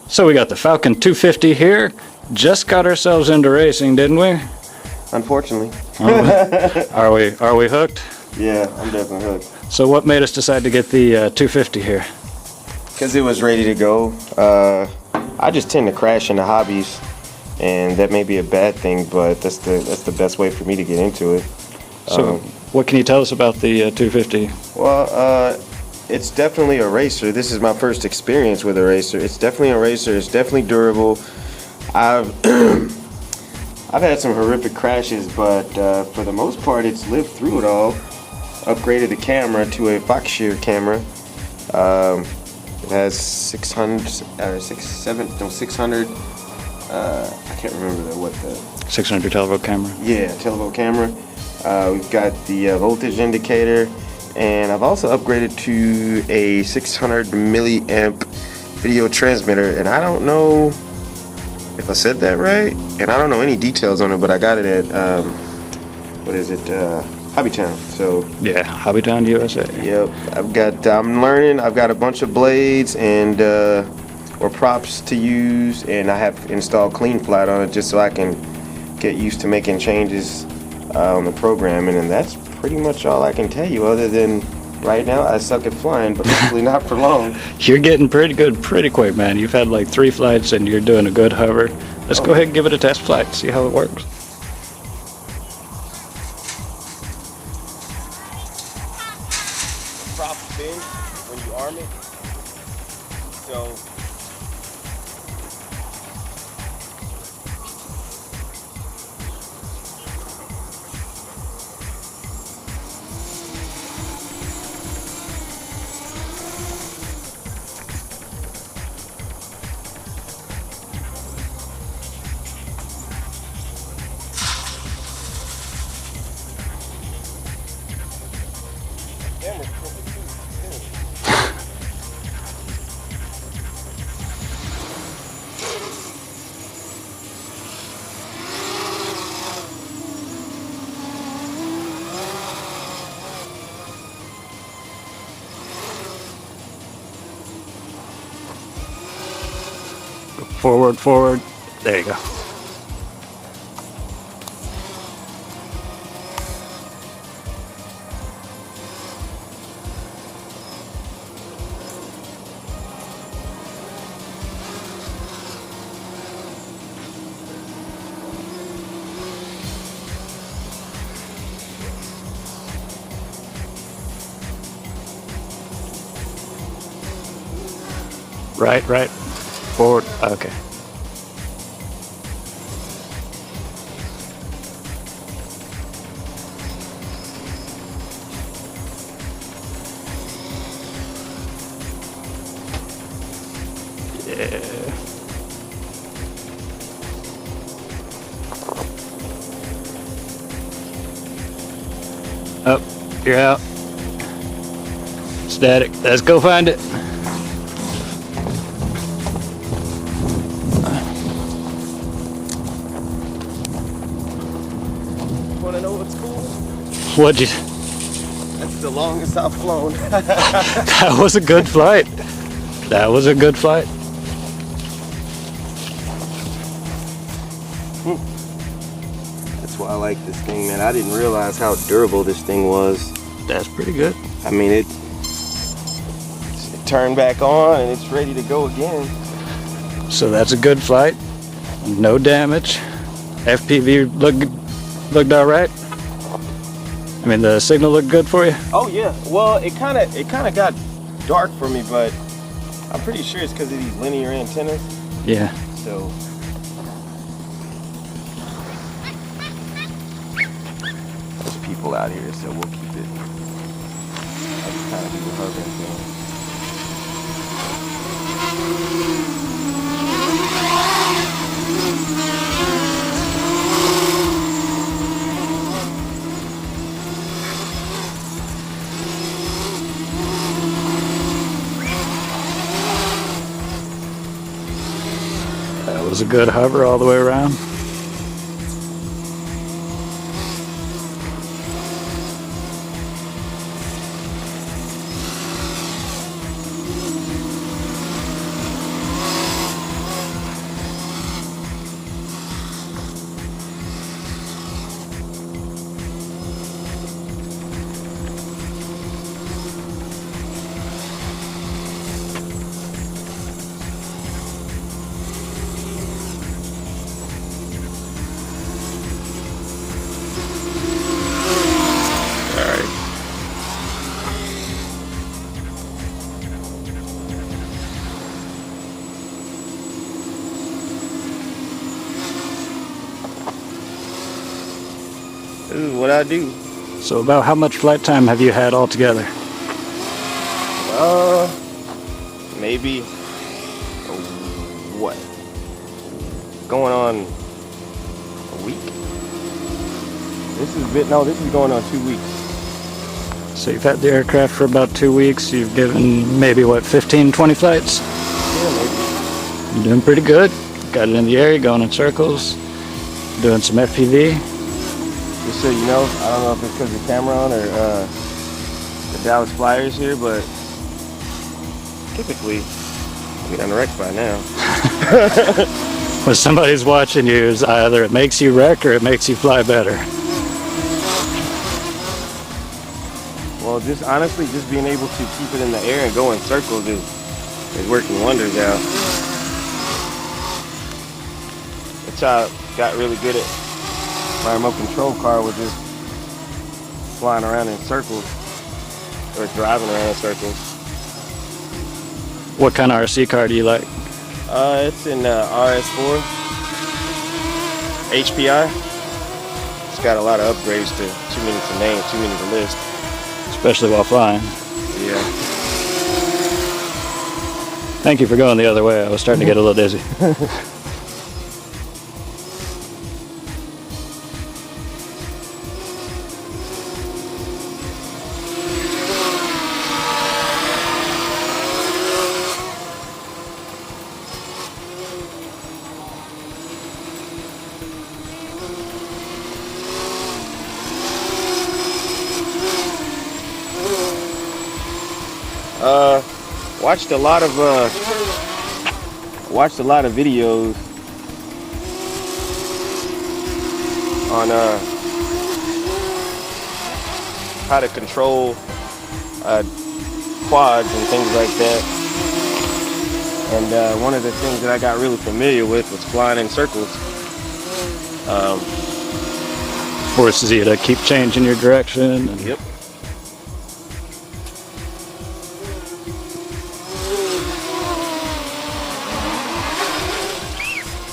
So we got the Falcon 250 here. Just got ourselves into racing, didn't we? Unfortunately. Are we hooked? Yeah, I'm definitely hooked. So what made us decide to get the 250 here? Because it was ready to go. I just tend to crash into hobbies, and that may be a bad thing, but that's the best way for me to get into it. So what can you tell us about the 250? Well, it's definitely a racer. This is my first experience with a racer. It's definitely a racer. It's definitely durable. I've I've had some horrific crashes, but for the most part, it's lived through it all. Upgraded the camera to a Fox Shear camera. It has 600. I can't remember what the 600 televolt camera. Yeah, televolt camera. We've got the voltage indicator, and I've also upgraded to a 600 milliamp video transmitter. And I don't know if I said that right, and I don't know any details on it, but I got it at what is it? Hobby Town. So yeah, Hobby Town, USA. Yep, I'm learning. I've got a bunch of blades and or props to use, and I have installed Clean Flight on it just so I can get used to making changes on the programming, and that's pretty much all I can tell you. Other than right now, I suck at flying, but hopefully not for long. You're getting pretty good pretty quick, man. You've had like 3 flights and you're doing a good hover. Let's go ahead and give it a test flight, see how it works. Prop spin when you arm it. So Forward. There you go. Right. Forward. Okay. Yeah. Up. You're out. Static. Let's go find it. wanna know what's cool? What'd you? That's the longest I've flown. That was a good flight. That was a good flight. That's why I like this thing, man. I didn't realize how durable this thing was. That's pretty good. I mean, it turned back on and it's ready to go again. So that's a good flight. No damage. FPV looked all right. I mean, the signal looked good for you. Oh yeah. Well, it kind of got dark for me, but I'm pretty sure it's because of these linear antennas. Yeah. So. There's people out here, so we'll keep it. I'll just kind of do the hovering thing. That was a good hover all the way around. is what I do. So about how much flight time have you had altogether? Maybe what? Going on a week? This is going on 2 weeks. So you've had the aircraft for about 2 weeks. You've given maybe, what, 15, 20 flights? Yeah, maybe. You're doing pretty good. Got it in the air, you're going in circles, doing some FPV. Just so you know, I don't know if it's because of Cameron or the Dallas Flyers here, but typically, I'm getting wrecked by now. When somebody's watching you, it's either it makes you wreck or it makes you fly better. Well, just honestly, just being able to keep it in the air and go in circles is working wonders out. That's how I got really good at my remote control car, with just flying around in circles or driving around in circles. What kind of RC car do you like? It's in RS4 HPI. It's got a lot of upgrades too many to name, too many to list. Especially while flying. Yeah. Thank you for going the other way. I was starting to get a little dizzy. Watched a lot of videos on how to control quads and things like that. And one of the things that I got really familiar with was flying in circles. Forces you to keep changing your direction. And Yep.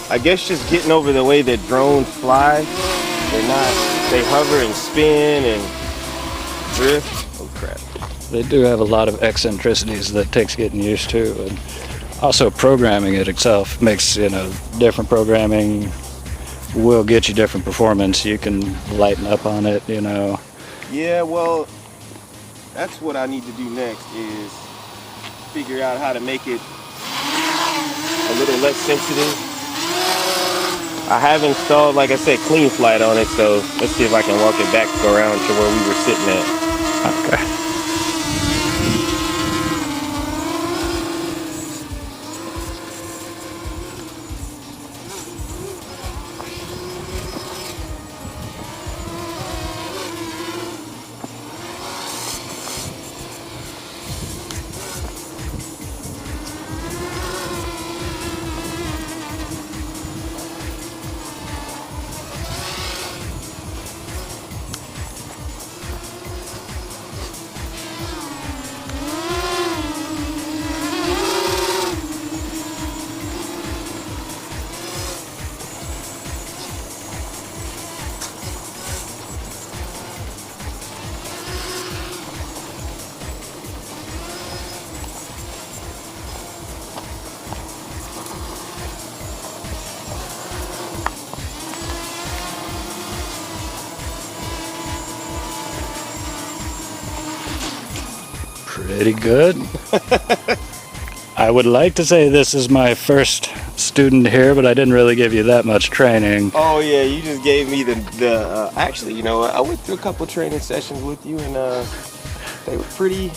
I guess just getting over the way that drones fly. They hover and spin and drift. Oh crap. they do have a lot of eccentricities that takes getting used to. And also programming it itself makes, different programming will get you different performance. You can lighten up on it, Yeah, well, that's what I need to do next, is figure out how to make it a little less sensitive. I have installed, like I said, Clean Flight on it, so let's see if I can walk it back around to where we were sitting at. Okay. Pretty good. I would like to say this is my first student here, but I didn't really give you that much training. Oh yeah, you just gave me the actually, I went through a couple training sessions with you, and they were pretty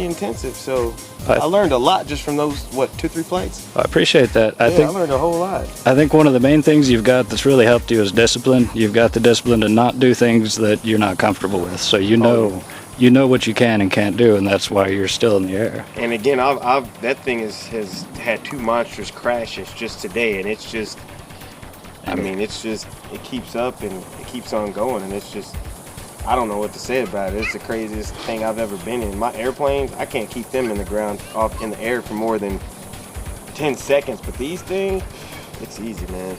intensive. So I learned a lot just from those 2-3 flights. I appreciate that. I learned a whole lot. I think one of the main things you've got that's really helped you is discipline. You've got the discipline to not do things that you're not comfortable with. So you know what you can and can't do, and that's why you're still in the air. And again, that thing has had 2 monstrous crashes just today, and it's just, it keeps up and it keeps on going, and it's just, I don't know what to say about it. It's the craziest thing I've ever been in. My airplanes, I can't keep them in the ground, off in the air for more than 10 seconds, but these things, it's easy, man.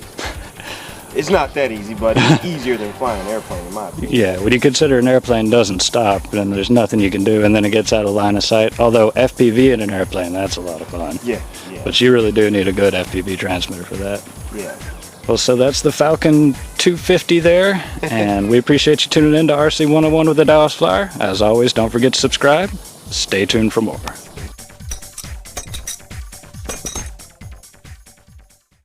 It's not that easy, but it's easier than flying an airplane in my opinion. Yeah, when you consider an airplane doesn't stop, then there's nothing you can do, and then it gets out of line of sight. Although FPV in an airplane, that's a lot of fun. Yeah. But you really do need a good FPV transmitter for that. Yeah. Well, so that's the Falcon 250 there, and we appreciate you tuning in to RC 101 with the Dallas Flyer. As always, don't forget to subscribe. Stay tuned for more.